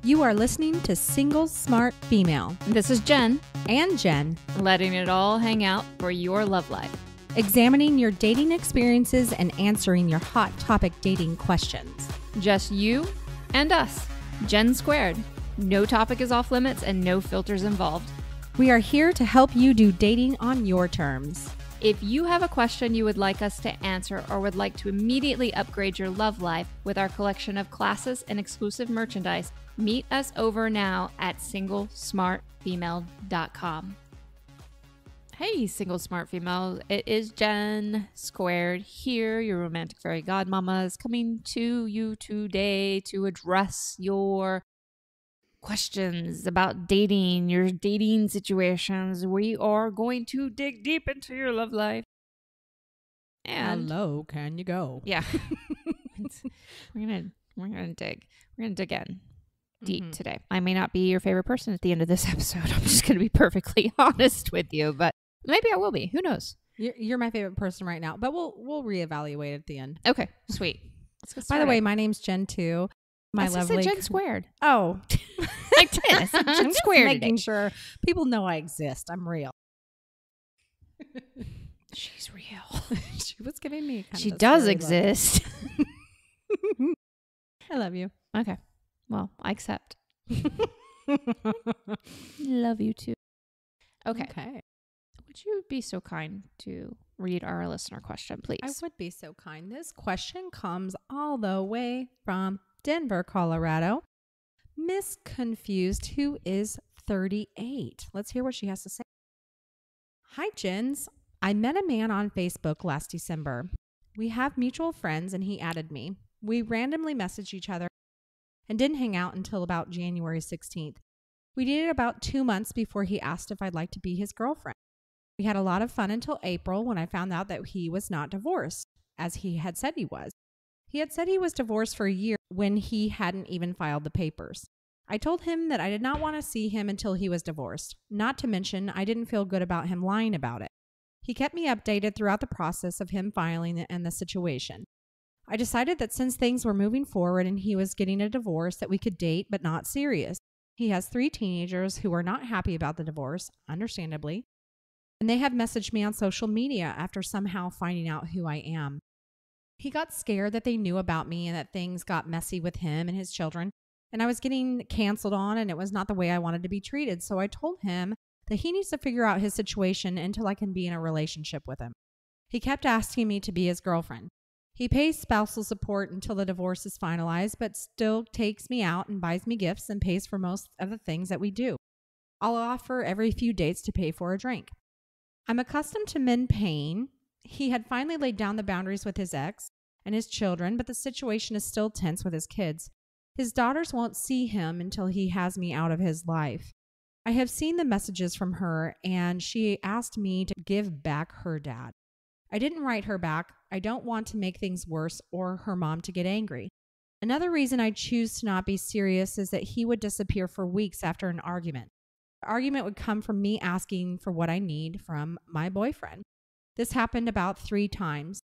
You are listening to Single Smart Female. This is Jen, And Jen. letting it all hang out for your love life. Examining your dating experiences and answering your hot topic dating questions. Just you and us, Jen squared. No topic is off limits and no filters involved. We are here to help you do dating on your terms. If you have a question you would like us to answer or would like to immediately upgrade your love life with our collection of classes and exclusive merchandise, meet us over now at singlesmartfemale.com. Hey, Single Smart Female. It is Jen squared here, your romantic fairy godmamas, coming to you today to address your questions about dating, your dating situations. We are going to dig deep into your love life. And Hello, can you go? yeah, we're gonna dig in deep today. I may not be your favorite person at the end of this episode. I'm just gonna be perfectly honest with you, but maybe I will be. Who knows? You're my favorite person right now, but we'll reevaluate at the end. Okay, sweet. Let's get By the started. way, my name's Jen too. My I said lovely Jen squared. Oh, I did. I said I'm Jen just squared making today. sure people know I exist. I'm real. She's real. She was giving me. She does exist. I love you. Okay. Well, I accept. Love you too. Okay. Would you be so kind to read our listener question, please? I would be so kind. This question comes all the way from Denver, Colorado. Miss Confused, who is 38. Let's hear what she has to say. Hi, Jens. I met a man on Facebook last December. We have mutual friends and he added me. We randomly messaged each other and didn't hang out until about January 16th. We dated about 2 months before he asked if I'd like to be his girlfriend. We had a lot of fun until April when I found out that he was not divorced, as he had said he was. He had said he was divorced for a year when he hadn't even filed the papers. I told him that I did not want to see him until he was divorced. Not to mention, I didn't feel good about him lying about it. He kept me updated throughout the process of him filing and the situation. I decided that since things were moving forward and he was getting a divorce, that we could date but not serious. He has 3 teenagers who are not happy about the divorce, understandably. And they have messaged me on social media after somehow finding out who I am. He got scared that they knew about me and that things got messy with him and his children, and I was getting canceled on and it was not the way I wanted to be treated. So I told him that he needs to figure out his situation until I can be in a relationship with him. He kept asking me to be his girlfriend. He pays spousal support until the divorce is finalized, but still takes me out and buys me gifts and pays for most of the things that we do. I'll offer every few dates to pay for a drink. I'm accustomed to men paying. He had finally laid down the boundaries with his ex and his children, but the situation is still tense with his kids. His daughters won't see him until he has me out of his life. I have seen the messages from her, and she asked me to give back her dad. I didn't write her back. I don't want to make things worse or her mom to get angry. Another reason I choose to not be serious is that he would disappear for weeks after an argument. The argument would come from me asking for what I need from my boyfriend. This happened about 3 times.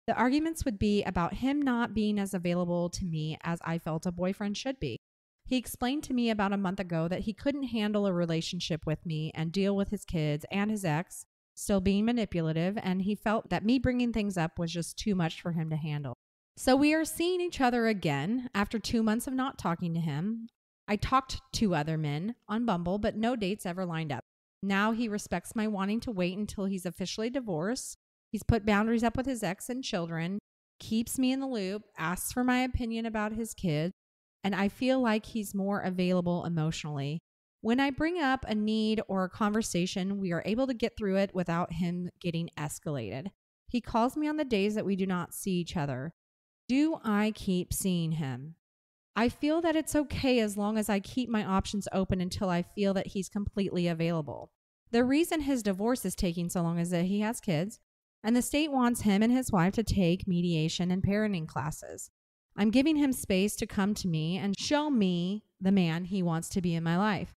The arguments would be about him not being as available to me as I felt a boyfriend should be. He explained to me about a month ago that he couldn't handle a relationship with me and deal with his kids and his ex still being manipulative, and he felt that me bringing things up was just too much for him to handle. So we are seeing each other again after 2 months of not talking to him. I talked to other men on Bumble, but no dates ever lined up. Now he respects my wanting to wait until he's officially divorced. He's put boundaries up with his ex and children, keeps me in the loop, asks for my opinion about his kids, and I feel like he's more available emotionally. When I bring up a need or a conversation, we are able to get through it without him getting escalated. He calls me on the days that we do not see each other. Do I keep seeing him? I feel that it's okay as long as I keep my options open until I feel that he's completely available. The reason his divorce is taking so long is that he has kids, and the state wants him and his wife to take mediation and parenting classes. I'm giving him space to come to me and show me the man he wants to be in my life.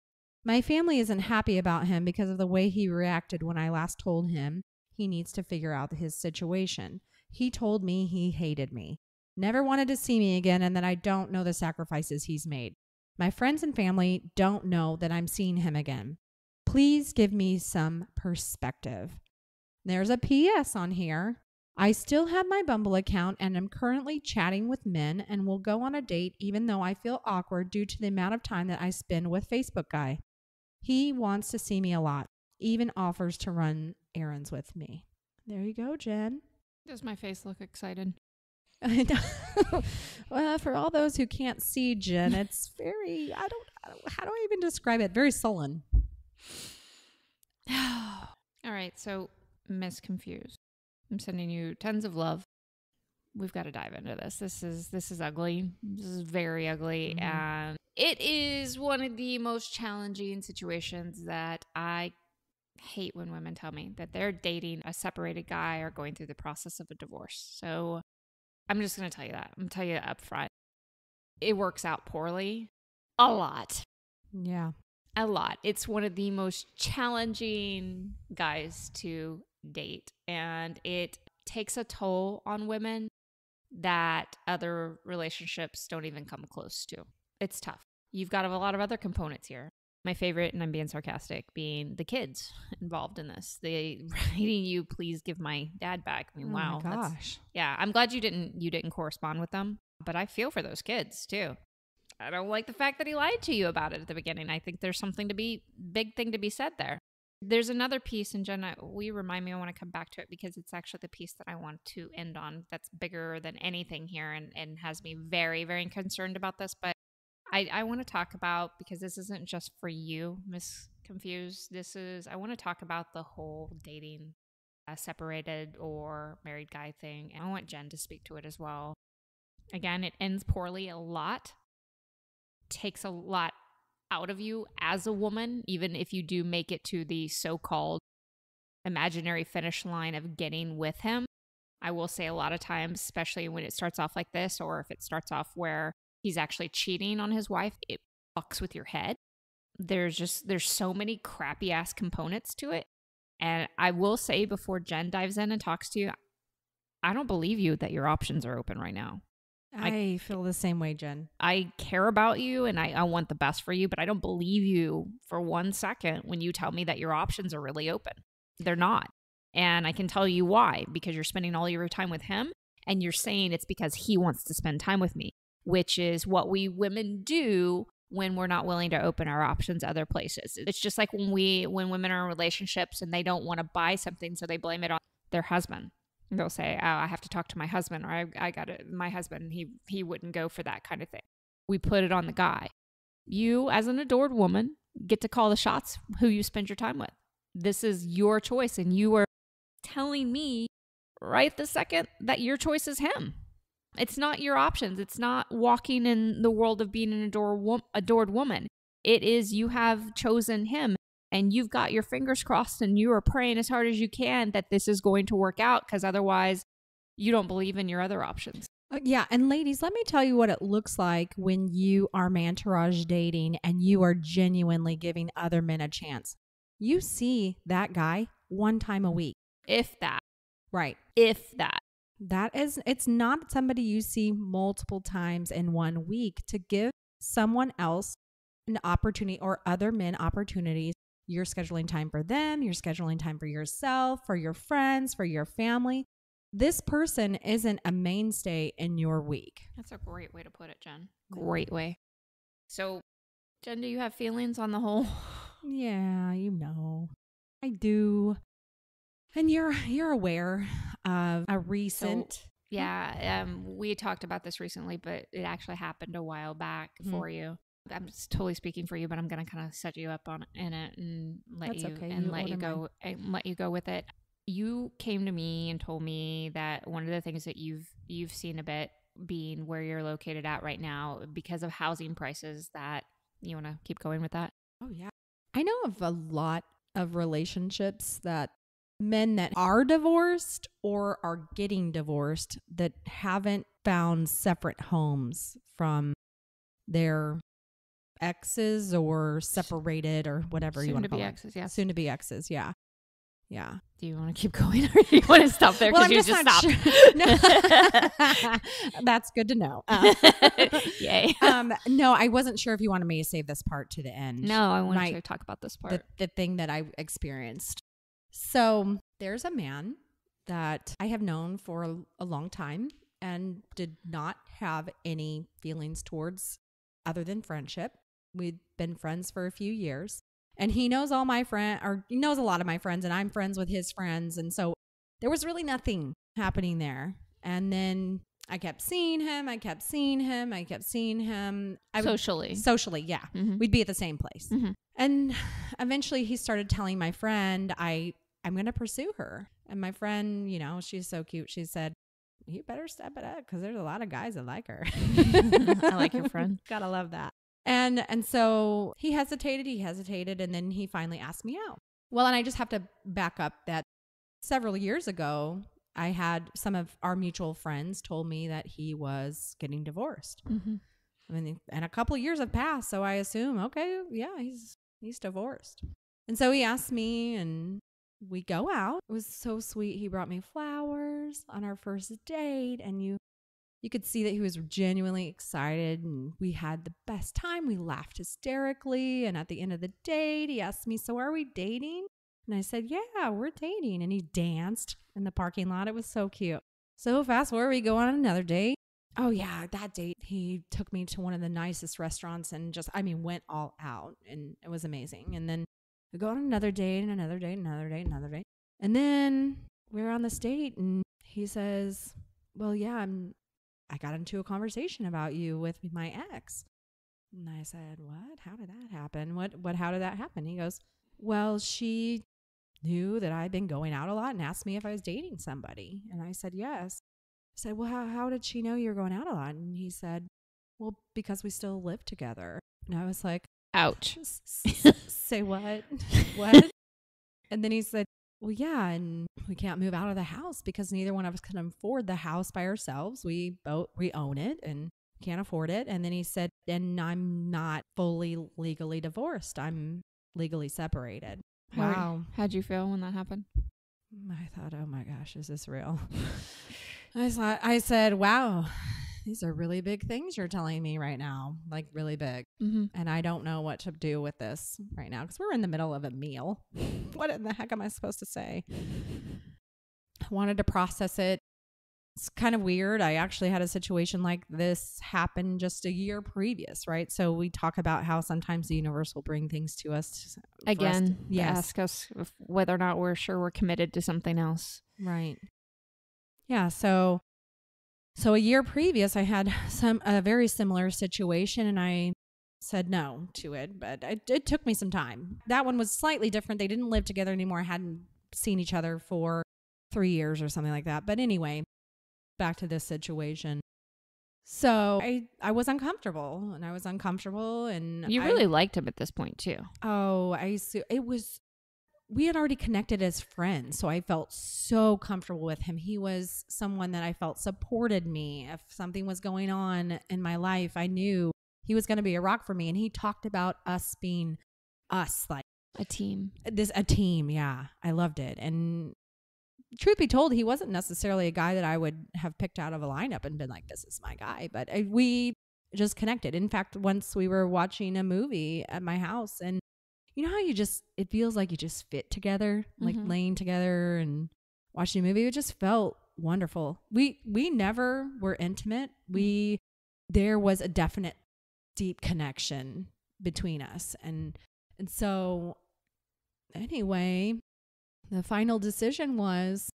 My family isn't happy about him because of the way he reacted when I last told him he needs to figure out his situation. He told me he hated me, never wanted to see me again, and that I don't know the sacrifices he's made. My friends and family don't know that I'm seeing him again. Please give me some perspective. There's a PS on here. I still have my Bumble account and am currently chatting with men and will go on a date even though I feel awkward due to the amount of time that I spend with Facebook guy. He wants to see me a lot, even offers to run errands with me. There you go, Jen. Does my face look excited? Well, for all those who can't see Jen, it's very, how do I even describe it? Very sullen. All right, so Miss Confused. I'm sending you tons of love. We've got to dive into this. This is ugly. This is very ugly. Mhm. And it is one of the most challenging situations that I hate when women tell me that they're dating a separated guy or going through the process of a divorce. So I'm just going to tell you that. I'm going to tell you up front. It works out poorly. A lot. Yeah. A lot. It's one of the most challenging guys to date. And it takes a toll on women that other relationships don't even come close to. It's tough. You've got a lot of other components here. My favorite, and I'm being sarcastic, being the kids involved in this. They writing you, please give my dad back. I mean, wow. Oh my gosh. Yeah, I'm glad you didn't correspond with them, but I feel for those kids too. I don't like the fact that he lied to you about it at the beginning. I think there's something big thing to be said there. There's another piece, and Jenna, will you remind me? I want to come back to it because it's actually the piece that I want to end on that's bigger than anything here and has me very, very concerned about this. But I want to talk about, because this isn't just for you, Miss Confused. I want to talk about the whole dating separated or married guy thing. And I want Jen to speak to it as well. Again, it ends poorly a lot. Takes a lot out of you as a woman, even if you do make it to the so-called imaginary finish line of getting with him. I will say a lot of times, especially when it starts off like this, or if it starts off where he's actually cheating on his wife, it fucks with your head. There's so many crappy ass components to it. And I will say, before Jen dives in and talks to you, I don't believe you that your options are open right now. I feel the same way, Jen. I care about you and I want the best for you, but I don't believe you for 1 second when you tell me that your options are really open. They're not. And I can tell you why, because you're spending all your time with him and you're saying it's because he wants to spend time with me, which is what we women do when we're not willing to open our options other places. It's just like when women are in relationships and they don't want to buy something, so they blame it on their husband. They'll say, oh, I have to talk to my husband, or I got it. My husband, he wouldn't go for that kind of thing. We put it on the guy. You, as an adored woman, get to call the shots who you spend your time with. This is your choice, and you are telling me right the second that your choice is him. It's not your options. It's not walking in the world of being an adored woman. It is you have chosen him. And you've got your fingers crossed and you are praying as hard as you can that this is going to work out, because otherwise you don't believe in your other options. Yeah. And ladies, let me tell you what it looks like when you are mantourage dating and you are genuinely giving other men a chance. You see that guy 1 time a week. If that. Right. If that. It's not somebody you see multiple times in 1 week. To give someone else an opportunity, or other men opportunities, you're scheduling time for them. You're scheduling time for yourself, for your friends, for your family. This person isn't a mainstay in your week. That's a great way to put it, Jen. Great way. So, Jen, do you have feelings on the whole? Yeah, I do. And you're aware of a recent. We talked about this recently, but it actually happened a while back for you. I'm just totally speaking for you, but I'm going to kind of set you up in it and let you go with it. You came to me and told me that one of the things that you've seen a bit, being where you're located at right now, because of housing prices, that you want to keep going with that. Oh yeah. I know of a lot of relationships that men that are divorced or are getting divorced that haven't found separate homes from their exes or separated or whatever you want to call it. Exes, yeah. Soon to be exes, yeah. Yeah. Do you want to keep going or do you want to stop there? Well, Because I'm you just just not stopped. sure. No. That's good to know. Yay. No, I wasn't sure if you wanted me to save this part to the end. No, I wanted to talk about this part. The thing that I experienced. So there's a man that I have known for a long time and did not have any feelings towards other than friendship. We'd been friends for a few years. And he knows all my friends, or he knows a lot of my friends, and I'm friends with his friends. And so there was really nothing happening there. And then I kept seeing him. Socially, yeah. Mm-hmm. We'd be at the same place. Mm-hmm. And eventually he started telling my friend, I'm going to pursue her. And my friend, she's so cute. She said, you better step it up because there's a lot of guys that like her. I like your friend. Gotta love that. And so he hesitated, and then he finally asked me out. Well, and I just have to back up that several years ago, I had some of our mutual friends told me that he was getting divorced. Mm-hmm. I mean, and a couple of years have passed, so I assume, okay, yeah, he's divorced. And so he asked me, and we go out. It was so sweet. He brought me flowers on our first date, and you could see that he was genuinely excited, and we had the best time. We laughed hysterically, and at the end of the date, he asked me, so are we dating? And I said, yeah, we're dating. And he danced in the parking lot. It was so cute. So fast forward, we go on another date. Oh yeah, that date, he took me to one of the nicest restaurants and went all out, and it was amazing. And then we go on another date and another date, another date, another date. And then we're on this date, and he says, well, yeah, I got into a conversation about you with my ex. And I said, what? How did that happen? How did that happen? He goes, well, she knew that I'd been going out a lot and asked me if I was dating somebody. And I said, yes. I said, well, how did she know you were going out a lot? And he said, well, because we still live together. And I was like, ouch. Say what? What? And then he said, well, yeah, and we can't move out of the house because neither one of us can afford the house by ourselves. We own it and can't afford it. And then he said, and I'm not fully legally divorced. I'm legally separated. Wow. How'd you feel when that happened? I thought, oh my gosh, is this real? I said, wow, these are really big things you're telling me right now, like really big. Mm-hmm. And I don't know what to do with this right now because we're in the middle of a meal. What in the heck am I supposed to say? I wanted to process it. It's kind of weird. I actually had a situation like this happen just a year previous, right? So we talk about how sometimes the universe will bring things to us. Again, yes. Ask us whether or not we're sure we're committed to something else. Right. Yeah. So a year previous, I had a very similar situation, and I said no to it, but it took me some time. That one was slightly different. They didn't live together anymore. I hadn't seen each other for 3 years or something like that. But anyway, back to this situation. So I was uncomfortable, and you really liked him at this point too. Oh, we had already connected as friends, so I felt so comfortable with him. He was someone that I felt supported me. If something was going on in my life, I knew he was going to be a rock for me. And he talked about us being us, like a team. A team, yeah. I loved it. And truth be told, he wasn't necessarily a guy that I would have picked out of a lineup and been like, this is my guy. But we just connected. In fact, once we were watching a movie at my house, and you know how it feels like you just fit together, like laying together and watching a movie. It just felt wonderful. We never were intimate. There was a definite deep connection between us. And so anyway, the final decision was,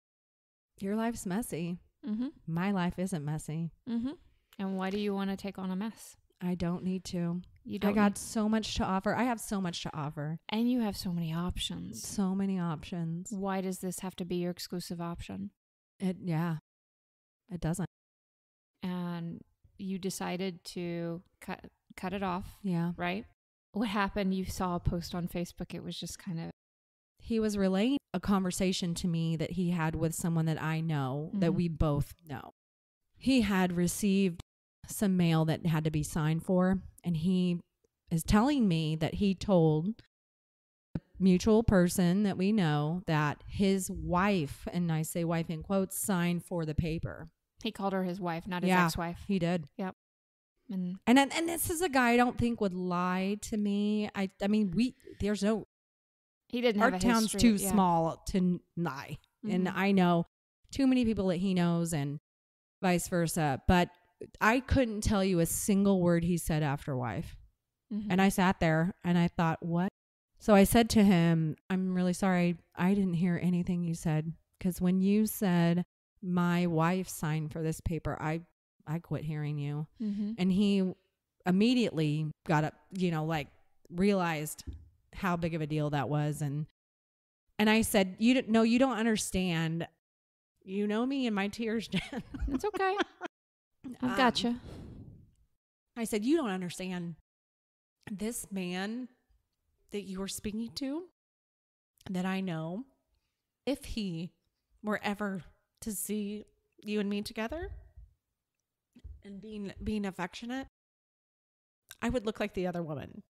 your life's messy. Mm-hmm. My life isn't messy. Mm-hmm. And why do you want to take on a mess? I don't need to. I got so much to offer. I have so much to offer. And you have so many options. So many options. Why does this have to be your exclusive option? It doesn't. And you decided to cut it off. Yeah. Right? What happened? You saw a post on Facebook. It was just kind of... He was relaying a conversation to me that he had with someone that I know, that we both know. He had received some mail that had to be signed for, and he is telling me that he told mutual person that we know that his wife, and I say wife in quotes, signed for the paper. He called her his wife, not his Yeah, ex-wife. He did. Yep. And this is a guy I don't think would lie to me. I mean, there's no, he didn't our have a town's history. too Yeah. small to lie. And Mhm. I know too many people that he knows and vice versa. But I couldn't tell you a single word he said after wife. Mhm. And I sat there and I thought, what? So I said to him, I'm really sorry. I didn't hear anything you said. Because when you said my wife signed for this paper, I quit hearing you. Mhm. And he immediately got up, realized how big of a deal that was. And I said, you don't understand. You know me and my tears, Jen. It's okay. I gotcha. I said, you don't understand. This man that you were speaking to, that I know, if he were ever to see you and me together and being affectionate, I would look like the other woman.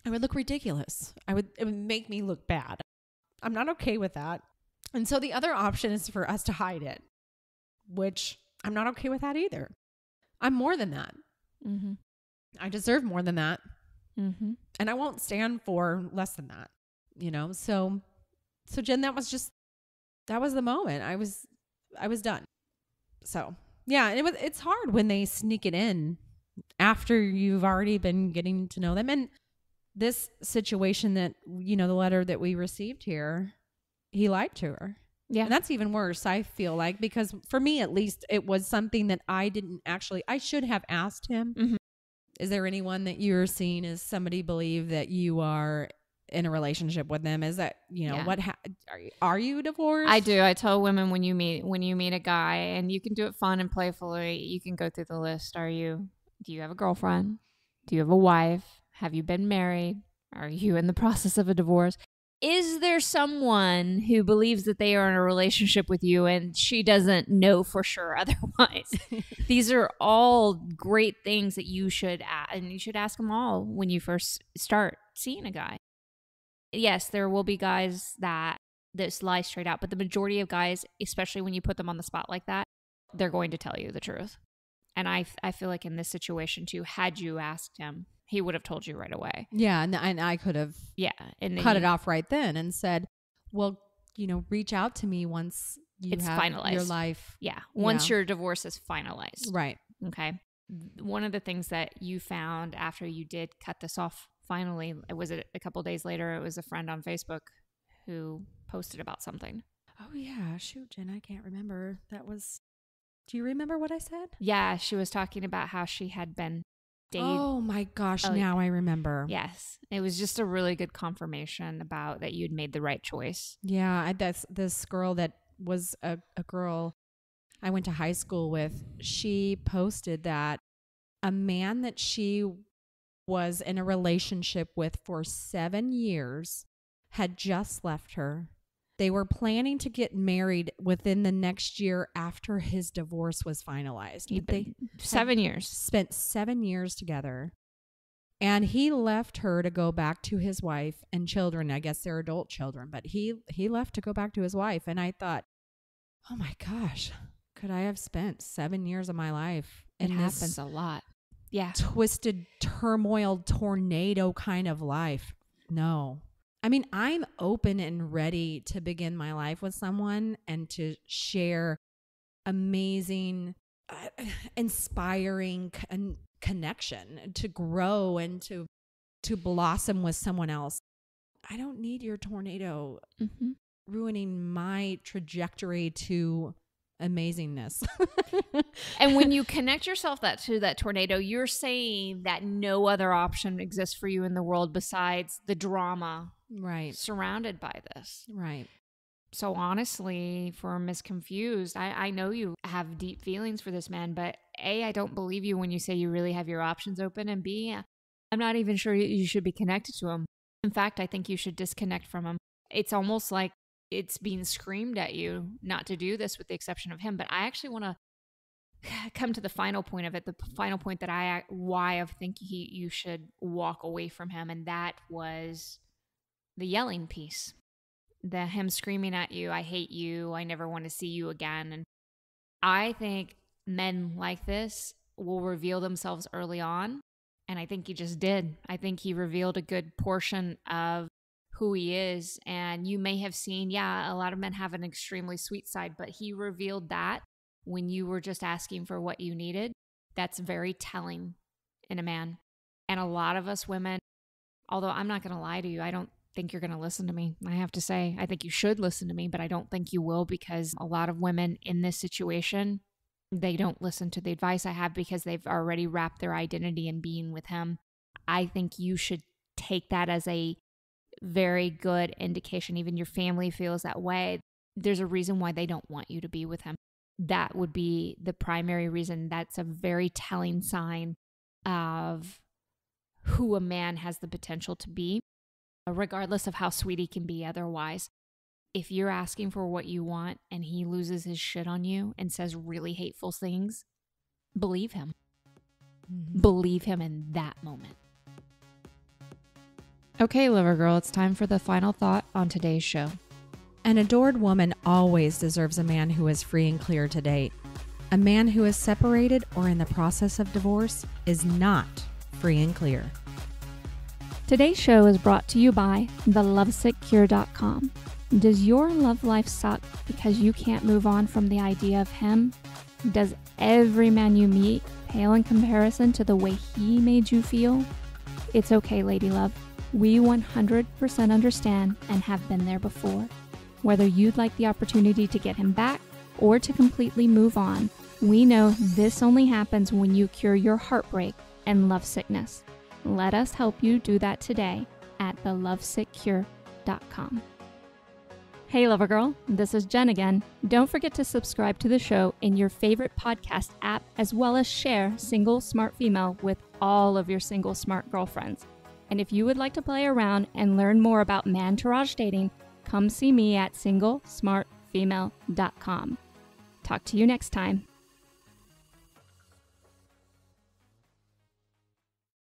I would look ridiculous. It would make me look bad. I'm not okay with that. And so the other option is for us to hide it, which I'm not okay with that either. I'm more than that. Mm-hmm. I deserve more than that. Mm-hmm. And I won't stand for less than that, So Jen, that was the moment. I was done. So yeah, it's hard when they sneak it in after you've already been getting to know them. And this situation that, the letter that we received here, he lied to her. Yeah. And that's even worse, I feel like, because for me, at least, it was something that I should have asked him. Mm-hmm. Is there anyone that you're seeing as somebody believe that you are in a relationship with them? Is that, are you divorced? I do. I tell women when you meet a guy, and you can do it fun and playfully, you can go through the list. Do you have a girlfriend? Do you have a wife? Have you been married? Are you in the process of a divorce? Is there someone who believes that they are in a relationship with you and she doesn't know for sure otherwise? These are all great things that you should ask, and you should ask them all when you first start seeing a guy. Yes, there will be guys that lie straight out, but the majority of guys, especially when you put them on the spot like that, they're going to tell you the truth. And I feel like in this situation too, had you asked him, he would have told you right away. Yeah, and I could have cut it off right then and said, well, reach out to me once it's have finalized. Your life. Yeah, once your divorce is finalized. Right. Okay. One of the things that you found after you did cut this off finally, was it a couple days later, it was a friend on Facebook who posted about something. Oh, yeah. Shoot, Jen, I can't remember. Do you remember what I said? Yeah, she was talking about how she had been dated. Oh my gosh, now I remember. Yes. It was just a really good confirmation about that you'd made the right choice. Yeah, that's this girl that was a girl I went to high school with. She posted that a man that she was in a relationship with for 7 years had just left her. They were planning to get married within the next year after his divorce was finalized. They 7 years. Spent 7 years together. And he left her to go back to his wife and children. I guess they're adult children, but he left to go back to his wife. And I thought, oh my gosh, could I have spent 7 years of my life in this happens a lot. Yeah. Twisted turmoil, tornado kind of life? No. I mean, I'm open and ready to begin my life with someone and to share amazing, inspiring connection, to grow and to blossom with someone else. I don't need your tornado ruining my trajectory to amazingness. And when you connect yourself to that tornado, you're saying that no other option exists for you in the world besides the drama surrounded by this. Right. So honestly, for Miss Confused, I know you have deep feelings for this man, but A, I don't believe you when you say you really have your options open, and B, I'm not even sure you should be connected to him. In fact, I think you should disconnect from him. It's almost like it's being screamed at you not to do this with the exception of him. But I actually want to come to the final point of it, the final point that why I think you should walk away from him. And that was the yelling piece, him screaming at you, I hate you, I never want to see you again. And I think men like this will reveal themselves early on. And I think he just did. I think he revealed a good portion of who he is. And you may have seen, a lot of men have an extremely sweet side, but he revealed that when you were just asking for what you needed. That's very telling in a man. And a lot of us women, although I'm not going to lie to you, I don't think you're going to listen to me. I have to say, I think you should listen to me, but I don't think you will, because a lot of women in this situation, they don't listen to the advice I have because they've already wrapped their identity in being with him. I think you should take that as a very good indication. Even your family feels that way. There's a reason why they don't want you to be with him. That would be the primary reason. That's a very telling sign of who a man has the potential to be, regardless of how sweet he can be otherwise. If you're asking for what you want and he loses his shit on you and says really hateful things, believe him. Mm-hmm. Believe him in that moment. Okay, Lover Girl, it's time for the final thought on today's show. An adored woman always deserves a man who is free and clear to date. A man who is separated or in the process of divorce is not free and clear. Today's show is brought to you by thelovesickcure.com. Does your love life suck because you can't move on from the idea of him? Does every man you meet pale in comparison to the way he made you feel? It's okay, lady love. We 100% understand and have been there before. Whether you'd like the opportunity to get him back or to completely move on, we know this only happens when you cure your heartbreak and love sickness. Let us help you do that today at thelovesickcure.com. Hey, Lover Girl, this is Jen again. Don't forget to subscribe to the show in your favorite podcast app, as well as share Single Smart Female with all of your single smart girlfriends. And if you would like to play around and learn more about man-tourage dating, come see me at singlesmartfemale.com. Talk to you next time.